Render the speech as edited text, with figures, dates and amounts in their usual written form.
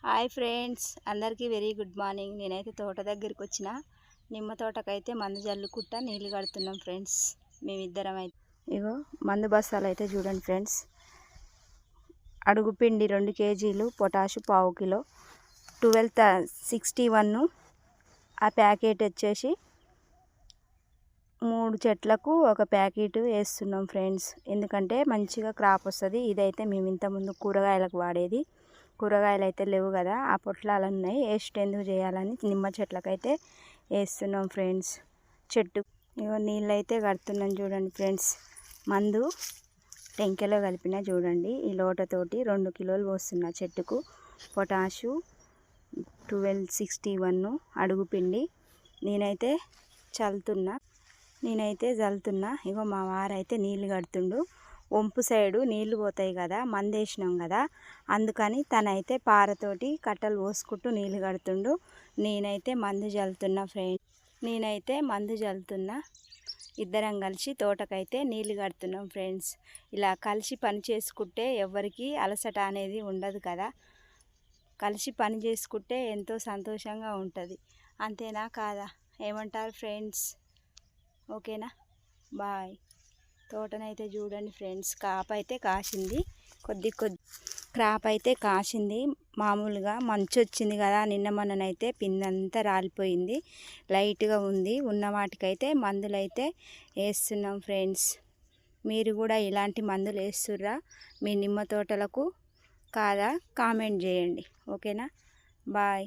Hi friends, అందరికీ very good morning. నేనైతే తోట దగ్గరికి వచ్చిన నిమ్మ తోటకైతే మందు జల్లుకుంటా నీళ్ళు కడుతున్నాం ఫ్రెండ్స్. మేమిద్దరం అయితే ఇగో మందు బస్తాలు అయితే చూడండి ఫ్రెండ్స్. అడుగు పిండి 2 కేజీలు, పొటాషు 1/2 కిలో, 1261 ఆ ప్యాకెట్ వచ్చేసి 3 చెట్లకు ఒక ప్యాకెట్ వేస్తున్నాం ఫ్రెండ్స్. ఎందుకంటే మంచిగా క్రాప్ వస్తుంది. ఇదైతే మేము ఇంతకుముందు కూరగాయలకు వాడేది. కూరగాయలు అయితే లేవు కదా, ఆ పొట్లాలు ఉన్నాయి, వేస్ట్ ఎందుకు చేయాలని నిమ్మ చెట్లకైతే వేస్తున్నాం ఫ్రెండ్స్. చెట్టు ఇగో నీళ్ళు అయితే కడుతున్నాం చూడండి ఫ్రెండ్స్. మందు టెంకెలో కలిపిన చూడండి. ఈ లోటతోటి 2 కిలోలు పోస్తున్నా చెట్టుకు. పొటాషు 1261 అడుగు పిండి నేనైతే చల్లుతున్నా. ఇగో మా వారైతే నీళ్ళు కడుతుండు. వంపు సైడు నీళ్లు పోతాయి కదా, మందు వేసినాం కదా, అందుకని తనైతే పారతోటి కట్టలు పోసుకుంటూ నీళ్ళు కడుతుండు. నేనైతే మందు చల్లుతున్నా. ఇద్దరం కలిసి తోటకైతే నీళ్ళు కడుతున్నాం ఫ్రెండ్స్. ఇలా కలిసి పని చేసుకుంటే ఎవరికి అలసట అనేది ఉండదు కదా. కలిసి పని చేసుకుంటే ఎంతో సంతోషంగా ఉంటుంది. అంతేనా కాదా? ఏమంటారు ఫ్రెండ్స్? ఓకేనా? బాయ్. తోటనైతే చూడండి ఫ్రెండ్స్. క్రాప్ అయితే కాసింది, కొద్ది క్రాప్ అయితే కాసింది. మామూలుగా మంచు వచ్చింది కదా, నిన్న మొన్ననైతే పిందంతా రాలిపోయింది. లైట్గా ఉంది. ఉన్న వాటికైతే మందులు అయితే వేస్తున్నాం ఫ్రెండ్స్. మీరు కూడా ఇలాంటి మందులు వేస్తుర్రా మీ నిమ్మ తోటలకు? కాదా? కామెంట్ చేయండి. ఓకేనా? బాయ్.